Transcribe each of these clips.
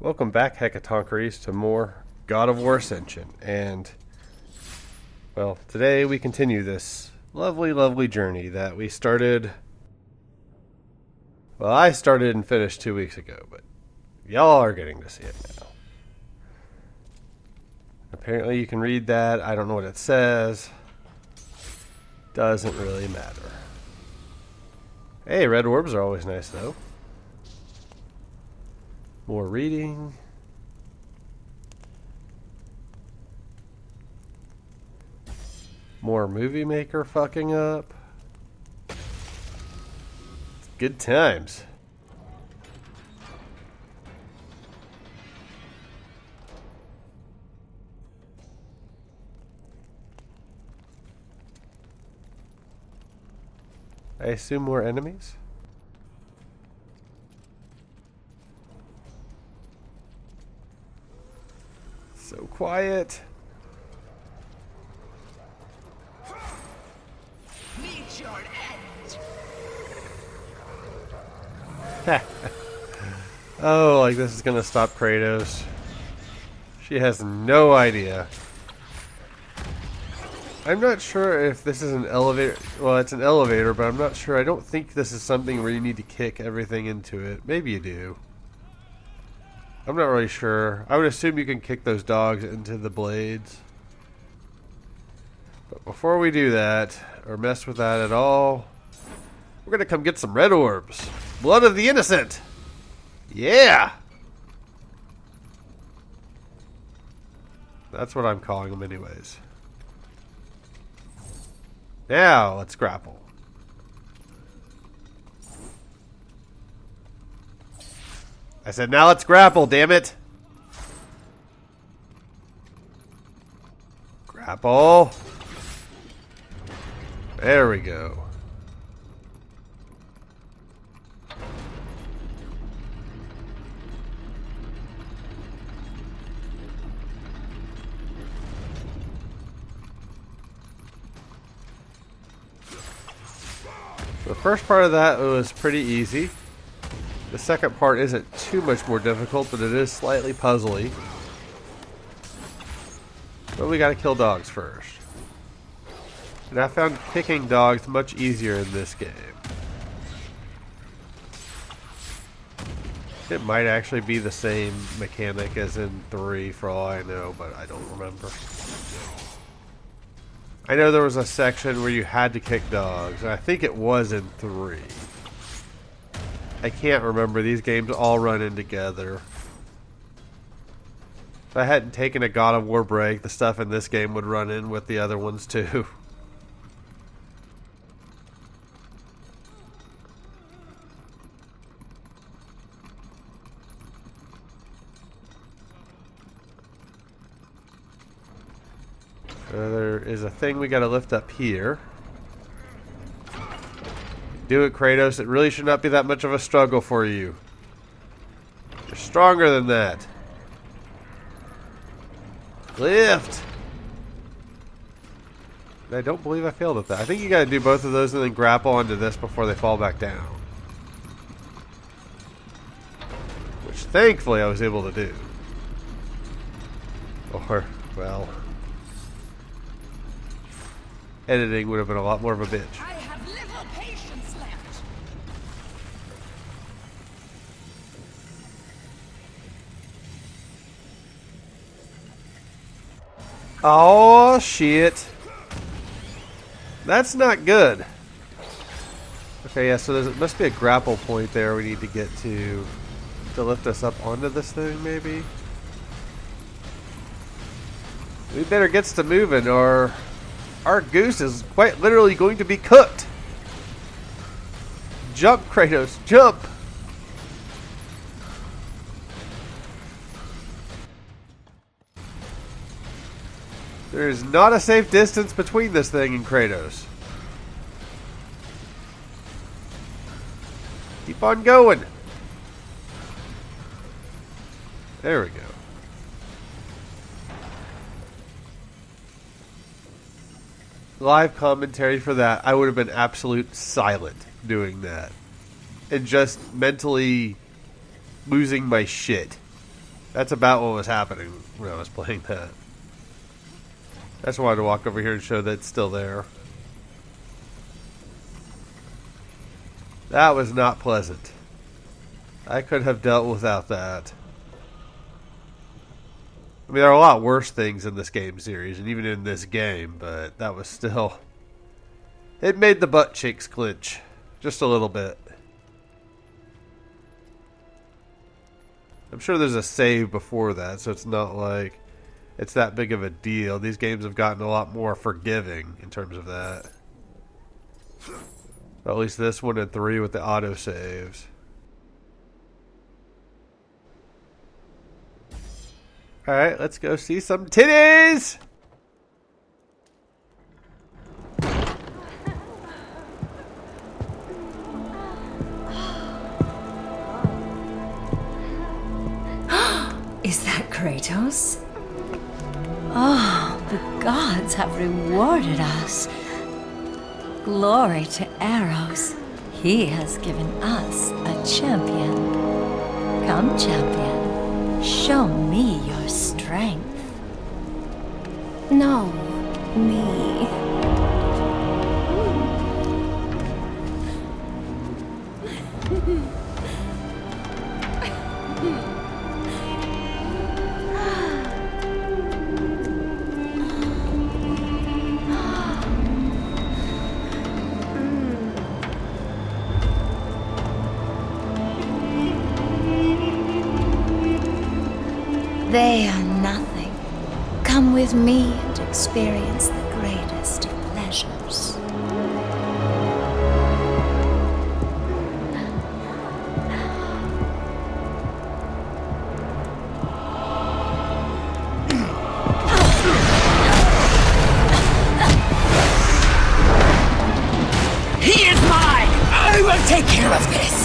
Welcome back, Hecatoncheires, to more God of War Ascension. And, well, today we continue this lovely, lovely journey that we started. Well, I started and finished 2 weeks ago, but y'all are getting to see it now. Apparently you can read that. I don't know what it says. Doesn't really matter. Hey, red orbs are always nice, though. More reading. More movie maker fucking up. Good times. I assume more enemies? So quiet. Meet your end. Oh, like this is gonna stop Kratos. She has no idea. I'm not sure if this is an elevator. Well, it's an elevator, but I'm not sure. I don't think this is something where you need to kick everything into it. Maybe you do. I'm not really sure. I would assume you can kick those dogs into the blades. But before we do that, or mess with that at all, we're going to come get some red orbs. Blood of the innocent! Yeah! That's what I'm calling them anyways. Now, let's grapple. I said, now let's grapple, damn it! Grapple. There we go. The first part of that was pretty easy. The second part isn't too much more difficult, but it is slightly puzzly. But we gotta kill dogs first. And I found kicking dogs much easier in this game. It might actually be the same mechanic as in 3 for all I know, but I don't remember. I know there was a section where you had to kick dogs, and I think it was in 3. I can't remember. These games all run in together. If I hadn't taken a God of War break, the stuff in this game would run in with the other ones too. There is a thing we gotta lift up here. Do it, Kratos. It really should not be that much of a struggle for you. You're stronger than that. Lift! I don't believe I failed at that. I think you gotta do both of those and then grapple onto this before they fall back down. Which thankfully I was able to do. Or, well... editing would have been a lot more of a bitch. I have little patience left. Oh shit. That's not good. Okay, yeah, so there must be a grapple point there we need to get to lift us up onto this thing, maybe? We better get to moving or our goose is quite literally going to be cooked. Jump, Kratos, jump! There is not a safe distance between this thing and Kratos. Keep on going. There we go. Live commentary for that, I would have been absolute silent doing that. And just mentally losing my shit. That's about what was happening when I was playing that. I just wanted to walk over here and show that it's still there. That was not pleasant. I could have dealt without that. I mean, there are a lot worse things in this game series, and even in this game, but that was still... It made the butt cheeks clench. Just a little bit. I'm sure there's a save before that, so it's not like it's that big of a deal. These games have gotten a lot more forgiving in terms of that. At least this one and 3 with the autosaves. Alright, let's go see some titties! Is that Kratos? Oh, the gods have rewarded us. Glory to Eros. He has given us a champion. Come, champion. Show me your strength. No, me. They are nothing. Come with me and experience the greatest of pleasures. He is mine! I will take care of this!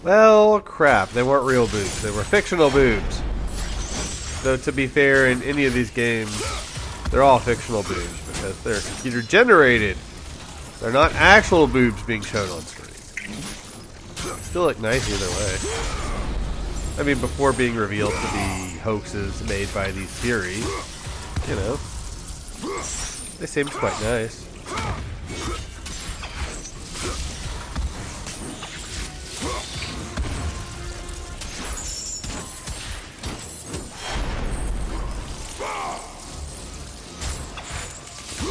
Well, crap. They weren't real boobs. They were fictional boobs. Though, to be fair, in any of these games, they're all fictional boobs because they're computer generated. They're not actual boobs being shown on screen. Still look nice either way. I mean, before being revealed to be hoaxes made by these theories, you know, they seemed quite nice.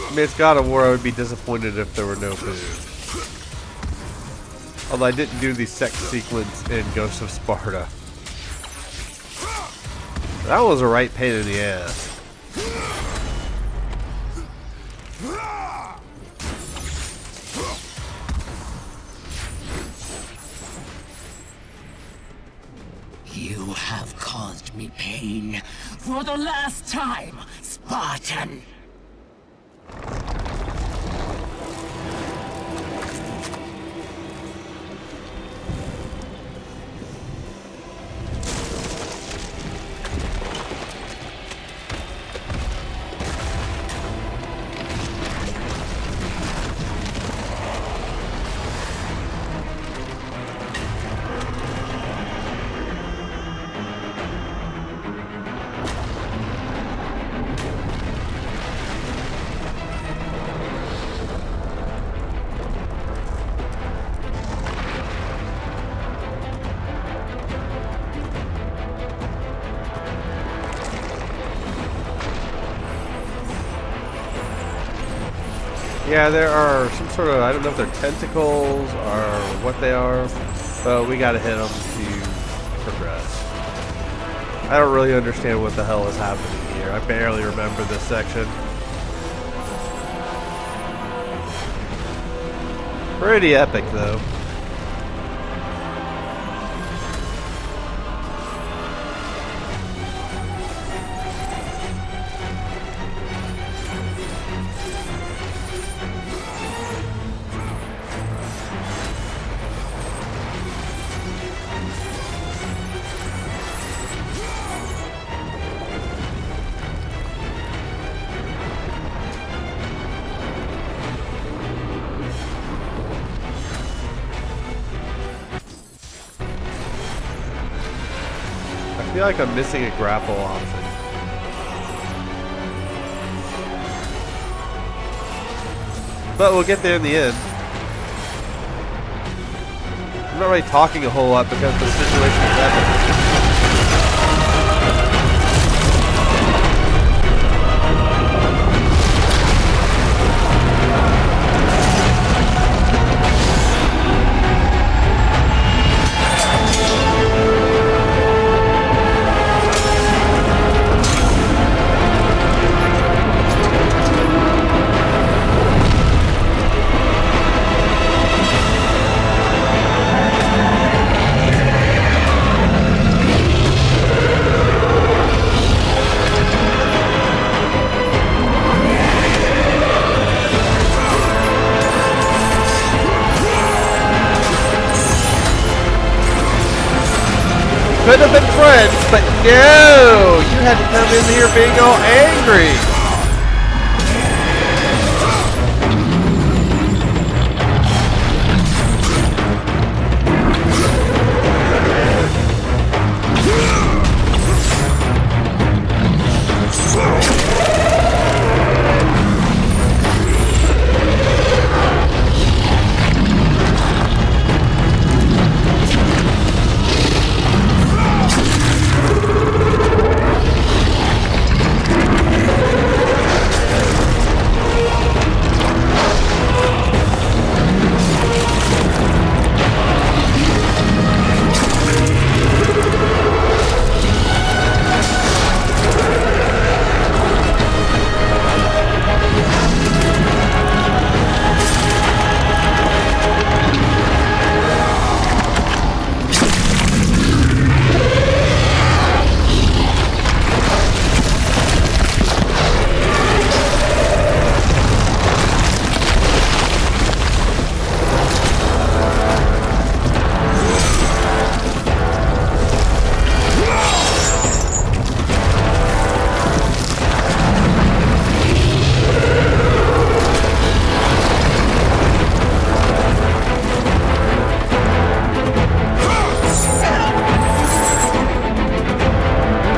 I mean, it's God of War. I would be disappointed if there were no boobs. Although I didn't do the sex sequence in Ghost of Sparta. That was a right pain in the ass. You have caused me pain for the last time, Spartan. Yeah, there are some sort of, I don't know if they're tentacles or what they are, but we gotta hit them to progress. I don't really understand what the hell is happening here. I barely remember this section. Pretty epic, though. feel like I'm missing a grapple option. But we'll get there in the end. I'm not really talking a whole lot because the situation is epic. Could have been friends, but no! You had to come in here being all angry!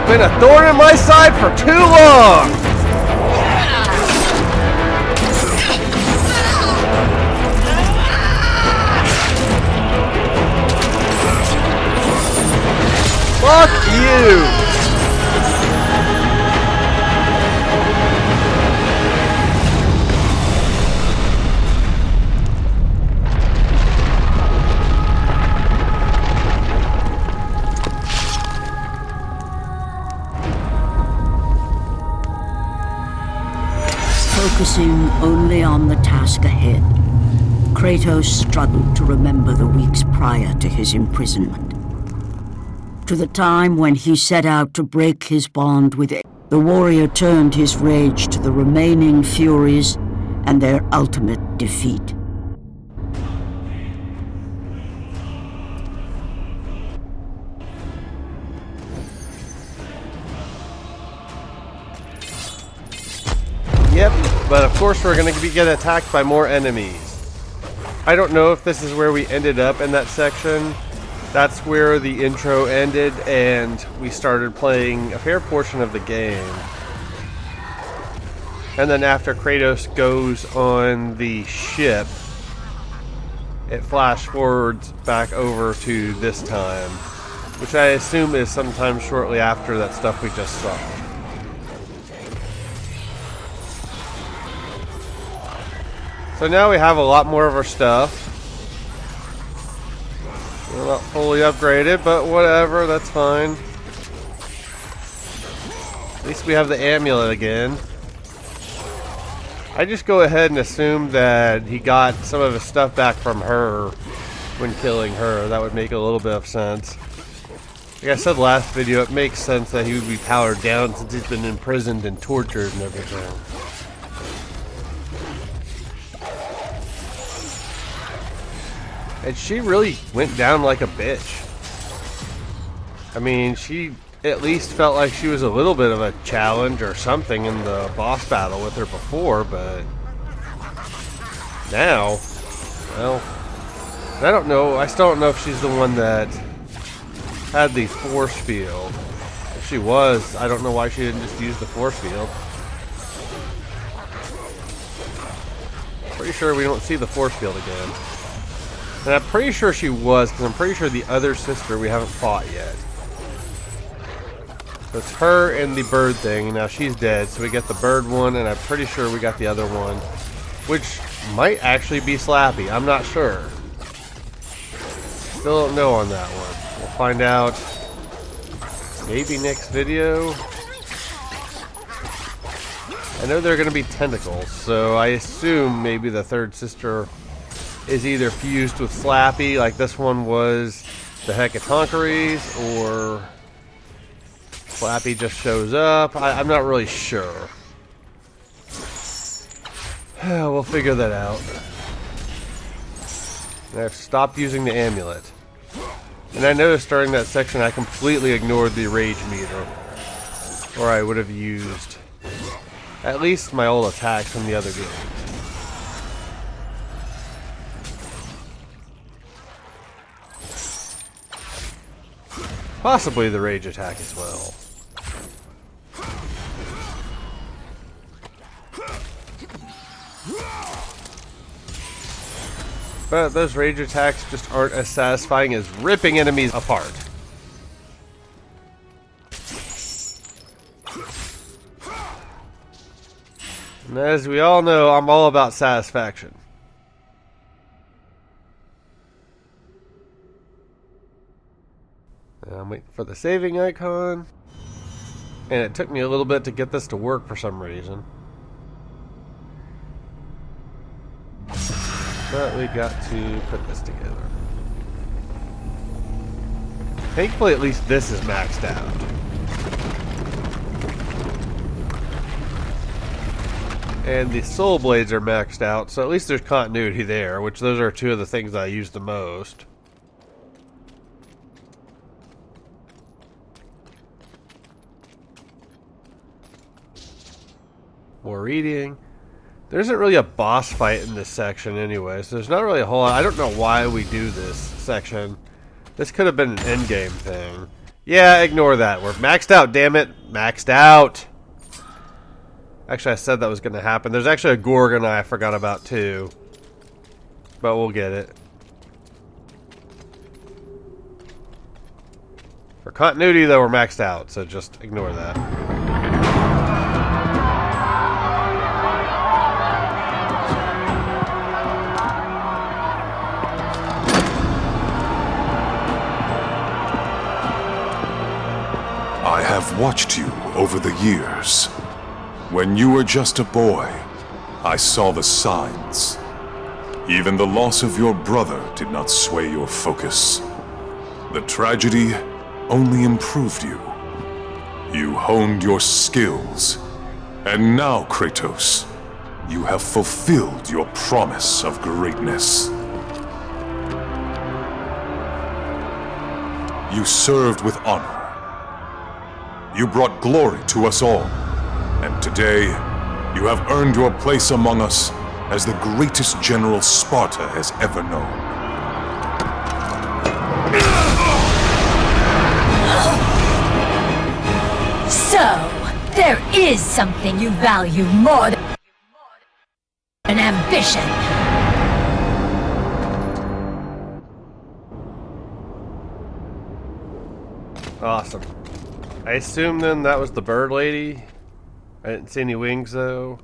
Been a thorn in my side for too long! Fuck you! Focusing only on the task ahead, Kratos struggled to remember the weeks prior to his imprisonment. To the time when he set out to break his bond with it, the warrior turned his rage to the remaining Furies and their ultimate defeat. Yep, but of course we're going to get attacked by more enemies. I don't know if this is where we ended up in that section. That's where the intro ended and we started playing a fair portion of the game. And then after Kratos goes on the ship, it flash forwards back over to this time, which I assume is sometime shortly after that stuff we just saw. So now we have a lot more of our stuff. We're not fully upgraded, but whatever, that's fine. At least we have the amulet again. I just go ahead and assume that he got some of his stuff back from her when killing her. That would make a little bit of sense. Like I said last video, it makes sense that he would be powered down since he's been imprisoned and tortured and everything. And she really went down like a bitch. I mean, she at least felt like she was a little bit of a challenge or something in the boss battle with her before, but now, well, I don't know. I still don't know if she's the one that had the force field. if she was, I don't know why she didn't just use the force field. Pretty sure we don't see the force field again. And I'm pretty sure she was, because I'm pretty sure the other sister we haven't fought yet. So it's her and the bird thing. Now she's dead, so we get the bird one, and I'm pretty sure we got the other one, which might actually be Slappy. I'm not sure. Still don't know on that one. We'll find out maybe next video. I know they're going to be tentacles, so I assume maybe the third sister is either fused with Slappy, like this one was the Hecatoncheires, or Slappy just shows up. I'm not really sure. We'll figure that out. And I've stopped using the amulet. And I noticed during that section I completely ignored the rage meter. Or I would have used at least my old attacks from the other games. Possibly the rage attack as well. But those rage attacks just aren't as satisfying as ripping enemies apart. And as we all know, I'm all about satisfaction. I'm waiting for the saving icon. And it took me a little bit to get this to work for some reason. But we got to put this together. Thankfully, at least this is maxed out. And the soul blades are maxed out, so at least there's continuity there, which those are two of the things I use the most. More reading. There isn't really a boss fight in this section anyway, so there's not really a whole lot. I don't know why we do this section. This could have been an endgame thing. Yeah, ignore that. We're maxed out, damn it. Maxed out. Actually, I said that was going to happen. There's actually a Gorgon I forgot about too. But we'll get it. For continuity, though, we're maxed out, so just ignore that. I have watched you over the years. When you were just a boy, I saw the signs. Even the loss of your brother did not sway your focus. The tragedy only improved you. You honed your skills. And now, Kratos, you have fulfilled your promise of greatness. You served with honor. You brought glory to us all. And today, you have earned your place among us as the greatest general Sparta has ever known. So, there is something you value more than ambition. Awesome. I assume then that was the bird lady. I didn't see any wings though.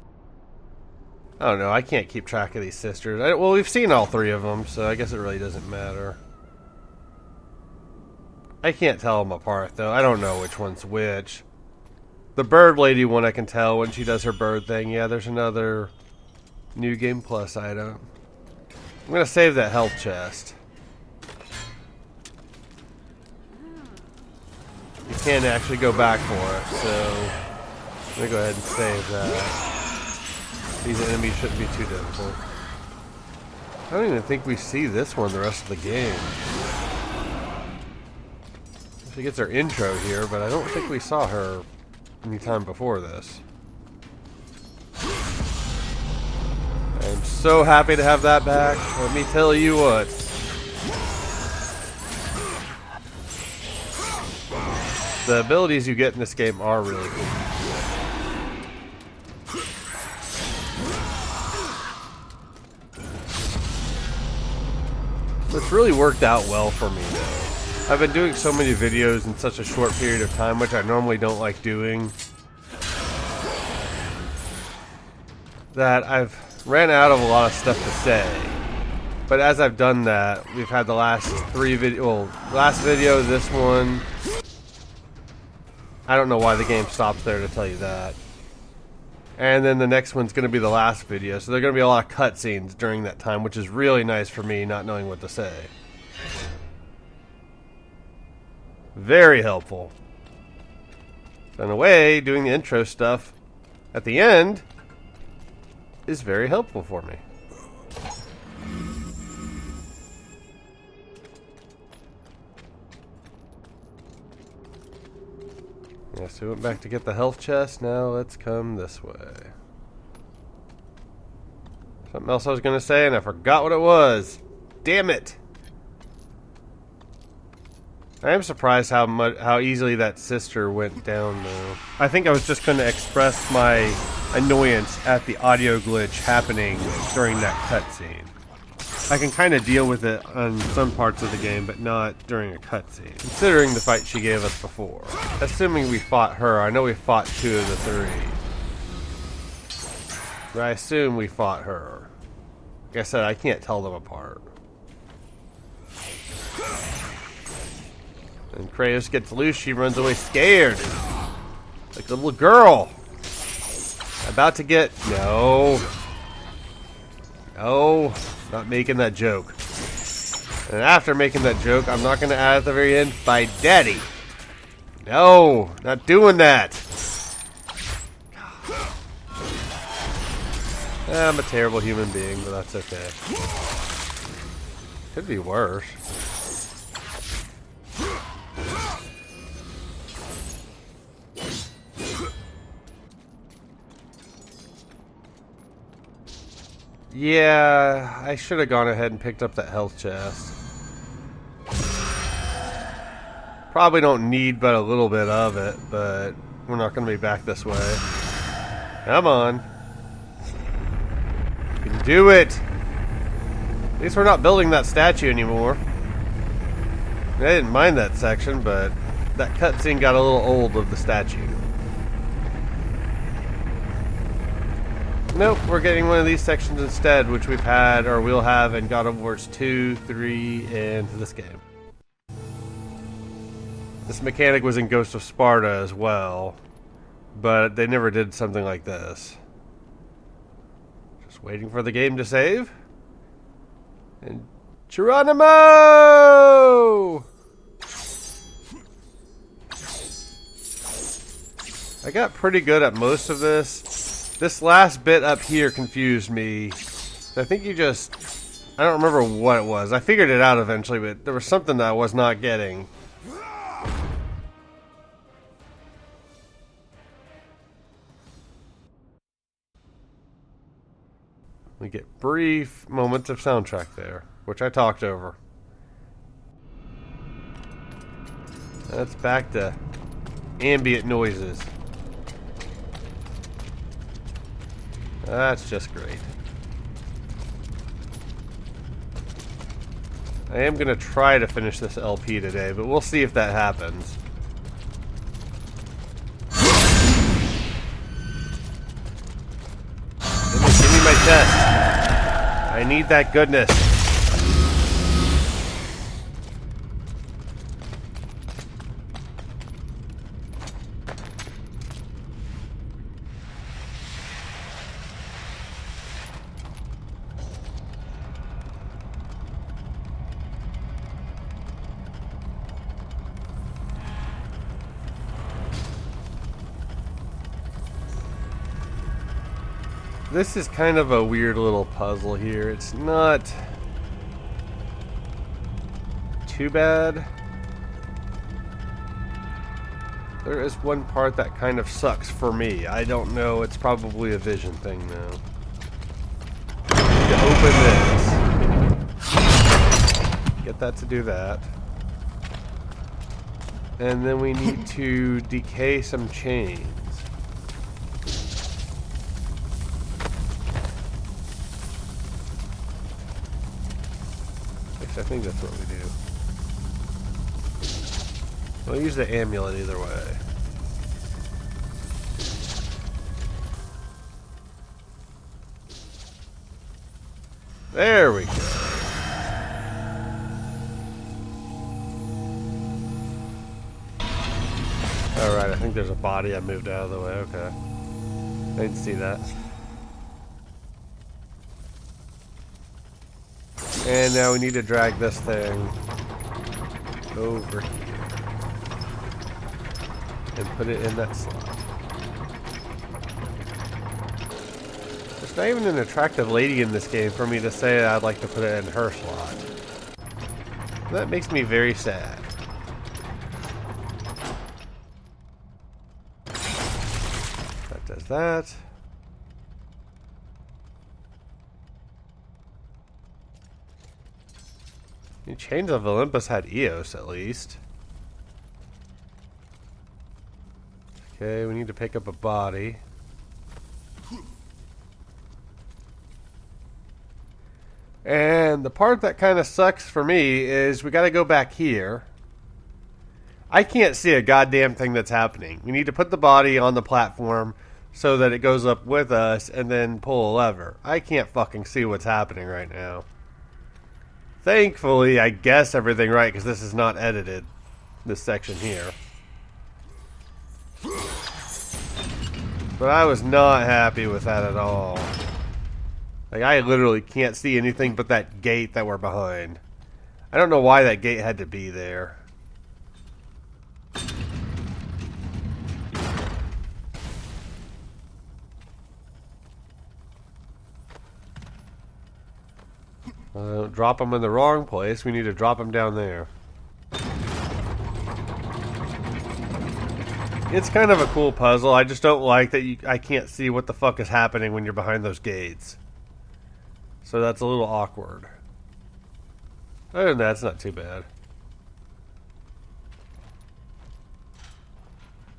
I don't know. I can't keep track of these sisters. Well, we've seen all three of them, so I guess it really doesn't matter. I can't tell them apart though. I don't know which one's which. The bird lady one I can tell when she does her bird thing. Yeah, there's another New Game Plus item. I'm gonna save that health chest. You can't actually go back for it, so I'm gonna go ahead and save that. These enemies shouldn't be too difficult. I don't even think we see this one the rest of the game. She gets her intro here, but I don't think we saw her any time before this. I'm so happy to have that back. Let me tell you what. The abilities you get in this game are really cool. It's really worked out well for me though. I've been doing so many videos in such a short period of time, which I normally don't like doing, that I've ran out of a lot of stuff to say. But as I've done that, we've had the last last video, this one. I don't know why the game stops there to tell you that. And then the next one's going to be the last video, so there are going to be a lot of cutscenes during that time, which is really nice for me, not knowing what to say. Very helpful. So in a way, doing the intro stuff at the end is very helpful for me. Yeah, so we went back to get the health chest. Now let's come this way. Something else I was going to say and I forgot what it was. Damn it! I am surprised how easily that sister went down though. I think I was just going to express my annoyance at the audio glitch happening during that cutscene. I can kind of deal with it on some parts of the game, but not during a cutscene. Considering the fight she gave us before. Assuming we fought her, I know we fought 2 of the 3. But I assume we fought her. Like I said, I can't tell them apart. And Kratos gets loose, she runs away scared. Like a little girl. About to get... No. No. Not making that joke. And after making that joke, I'm not going to add at the very end, by daddy. No, not doing that. I'm a terrible human being, but that's okay. Could be worse. Yeah, I should have gone ahead and picked up that health chest. Probably don't need but a little bit of it, but we're not going to be back this way. Come on. You can do it! At least we're not building that statue anymore. I didn't mind that section, but that cutscene got a little old of the statue. Nope, we're getting one of these sections instead, which we've had, or we'll have in God of Wars 2, 3, and this game. This mechanic was in Ghost of Sparta as well, but they never did something like this. Just waiting for the game to save. And Geronimo! I got pretty good at most of this. This last bit up here confused me. I think you just... I don't remember what it was. I figured it out eventually, but there was something that I was not getting. We get brief moments of soundtrack there, which I talked over. That's back to ambient noises. That's just great. I am going to try to finish this LP today, but we'll see if that happens. Give me my chest. I need that goodness. This is kind of a weird little puzzle here. It's not too bad. There is one part that kind of sucks for me. I don't know. It's probably a vision thing now. To open this. Get that to do that. And then we need to decay some chains. I think that's what we do. We'll use the amulet either way. There we go. Alright, I think there's a body I moved out of the way. Okay. I didn't see that. And now we need to drag this thing over here and put it in that slot. There's not even an attractive lady in this game for me to say I'd like to put it in her slot. That makes me very sad. That does that. Chains of Olympus had Eos at least. Okay, we need to pick up a body. And the part that kind of sucks for me is we got to go back here. I can't see a goddamn thing that's happening. We need to put the body on the platform so that it goes up with us and then pull a lever. I can't fucking see what's happening right now. Thankfully, I guess everything right because this is not edited, this section here. But I was not happy with that at all. Like, I literally can't see anything but that gate that we're behind. I don't know why that gate had to be there. Drop them in the wrong place. We need to drop them down there. It's kind of a cool puzzle. I just don't like that I can't see what the fuck is happening when you're behind those gates. So that's a little awkward. Other than that, it's not too bad.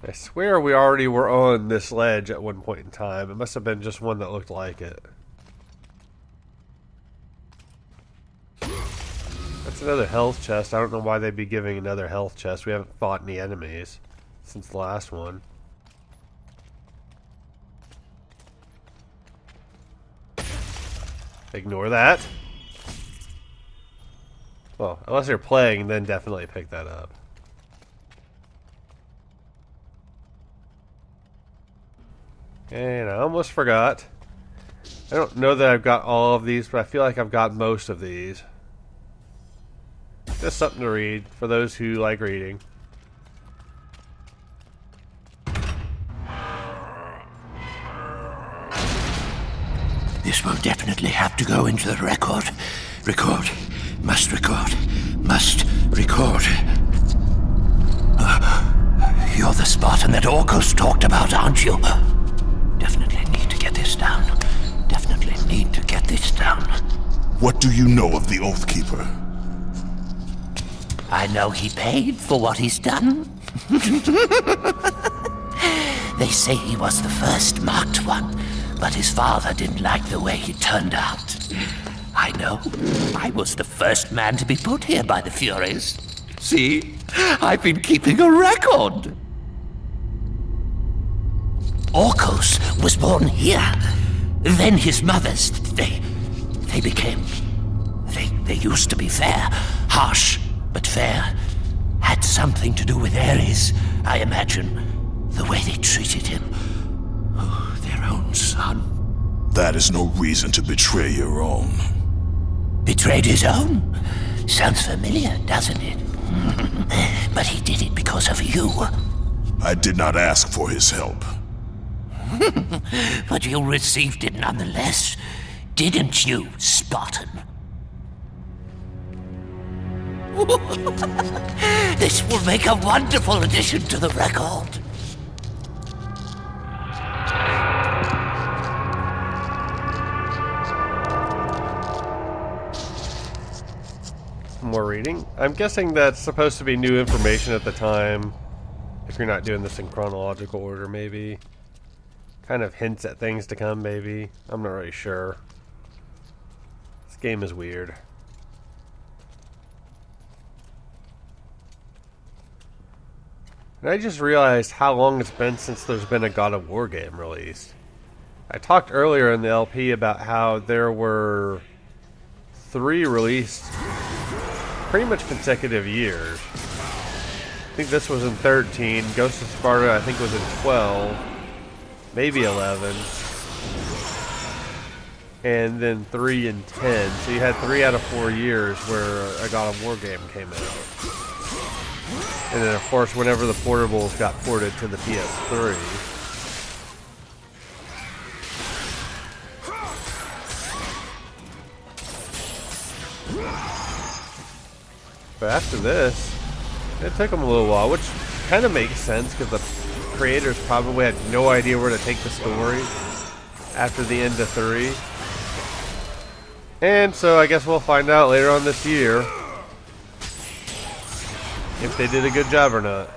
I swear we already were on this ledge at one point in time. It must have been just one that looked like it. That's another health chest. I don't know why they'd be giving another health chest. We haven't fought any enemies since the last one. Ignore that. Well, unless you're playing, then definitely pick that up. And I almost forgot. I don't know that I've got all of these, but I feel like I've got most of these. Just something to read for those who like reading. This will definitely have to go into the record. Record. Must record. Must record. You're the Spartan that Orcos talked about, aren't you? Definitely need to get this down. Definitely need to get this down. What do you know of the Oathkeeper? I know he paid for what he's done. They say he was the first marked one, but his father didn't like the way he turned out. I know. I was the first man to be put here by the Furies. See? I've been keeping a record. Orcos was born here. Then his mothers, they became... They used to be fair. Harsh, but fair. Had something to do with Ares, I imagine. The way they treated him. Oh, their own son. That is no reason to betray your own. Betrayed his own? Sounds familiar, doesn't it? But he did it because of you. I did not ask for his help. But you received it nonetheless, didn't you, Spartan? This will make a wonderful addition to the record. more reading. I'm guessing that's supposed to be new information at the time. If you're not doing this in chronological order, maybe. Kind of hints at things to come, maybe. I'm not really sure. This game is weird. And I just realized how long it's been since there's been a God of War game released. I talked earlier in the LP about how there were 3 released pretty much consecutive years. I think this was in 13, Ghost of Sparta I think was in 12, maybe 11, and then 3 in 10. So you had 3 out of 4 years where a God of War game came out. And then of course whenever the portables got ported to the PS3. But after this, it took them a little while, which kind of makes sense because the creators probably had no idea where to take the story after the end of 3. And so I guess we'll find out later on this year if they did a good job or not.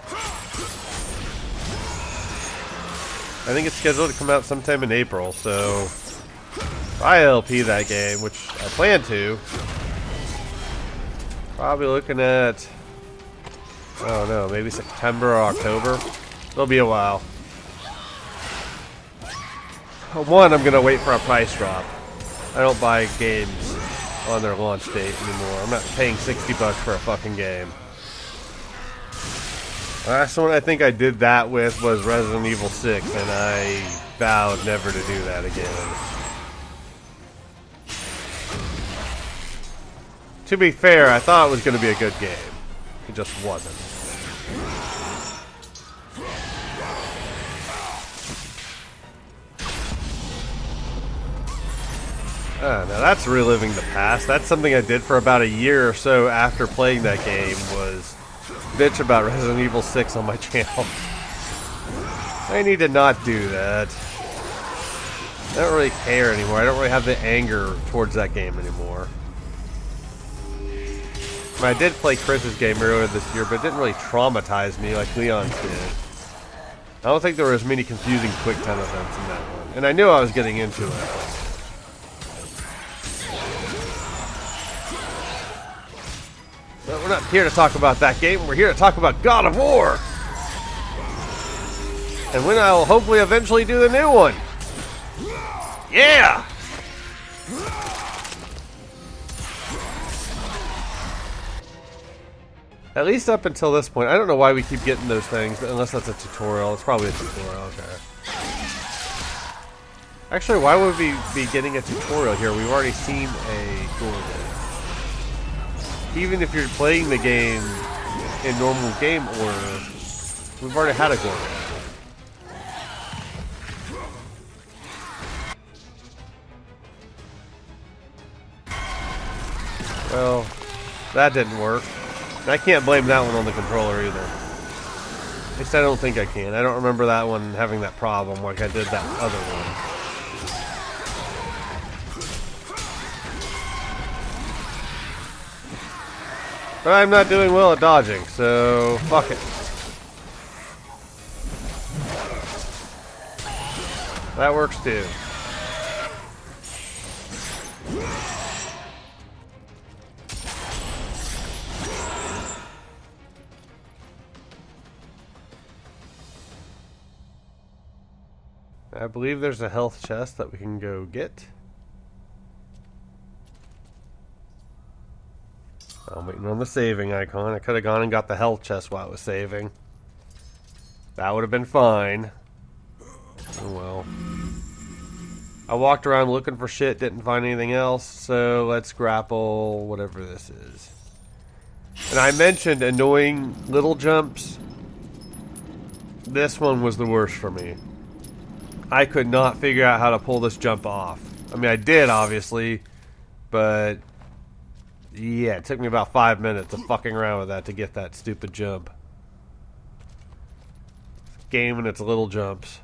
I think it's scheduled to come out sometime in April, so if I LP that game, which I plan to, probably looking at, I don't know, maybe September or October. It'll be a while. One, I'm going to wait for a price drop. I don't buy games on their launch date anymore. I'm not paying $60 for a fucking game. Last one I think I did that with was Resident Evil 6, and I vowed never to do that again. To be fair, I thought it was going to be a good game. It just wasn't. Now that's reliving the past. That's something I did for about a year or so after playing that game, was bitch about Resident Evil 6 on my channel. I need to not do that. I don't really care anymore. I don't really have the anger towards that game anymore. I did play Chris's game earlier this year, but it didn't really traumatize me like Leon's did. I don't think there were as many confusing quick time events in that one. And I knew I was getting into it. But we're not here to talk about that game. We're here to talk about God of War! And when I'll hopefully eventually do the new one. Yeah! At least up until this point. I don't know why we keep getting those things, but unless that's a tutorial. It's probably a tutorial, okay. Actually, why would we be getting a tutorial here? We've already seen a Gore game. Even if you're playing the game in normal game order, we've already had a Gore game. Well, that didn't work. I can't blame that one on the controller either. At least I don't think I can. I don't remember that one having that problem like I did that other one. But I'm not doing well at dodging, so fuck it. That works too. I believe there's a health chest that we can go get. I'm waiting on the saving icon. I could have gone and got the health chest while it was saving. That would have been fine. Oh well. I walked around looking for shit, didn't find anything else, so let's grapple whatever this is. And I mentioned annoying little jumps. This one was the worst for me. I could not figure out how to pull this jump off. I mean, I did, obviously, but yeah, it took me about 5 minutes of fucking around with that to get that stupid jump. Game and its little jumps.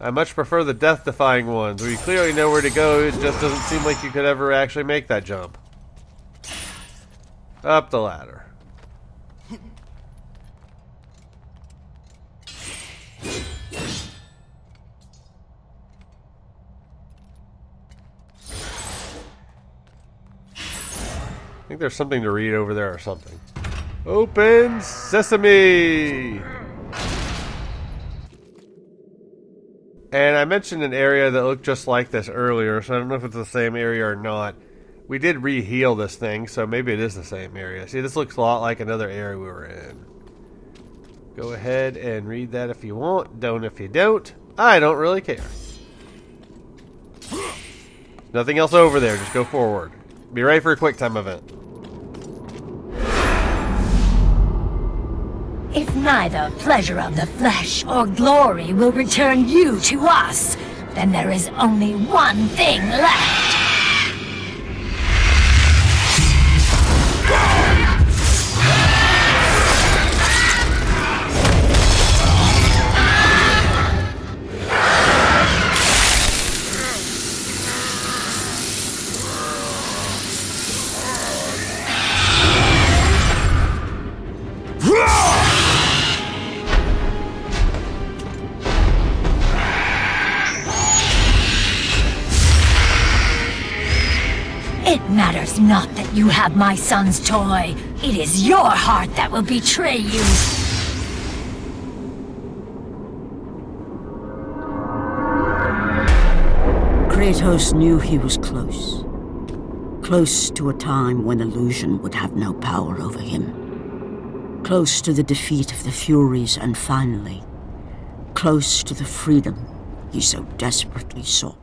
I much prefer the death-defying ones, where you clearly know where to go, it just doesn't seem like you could ever actually make that jump. Up the ladder. I think there's something to read over there or something. Open sesame! And I mentioned an area that looked just like this earlier, so I don't know if it's the same area or not. We did re-heal this thing, so maybe it is the same area. See, this looks a lot like another area we were in. Go ahead and read that if you want. Don't if you don't. I don't really care. Nothing else over there. Just go forward. Be ready for a quick time event. If neither pleasure of the flesh or glory will return you to us, then there is only one thing left. It matters not that you have my son's toy. It is your heart that will betray you. Kratos knew he was close. Close to a time when illusion would have no power over him. Close to the defeat of the Furies, and finally, close to the freedom he so desperately sought.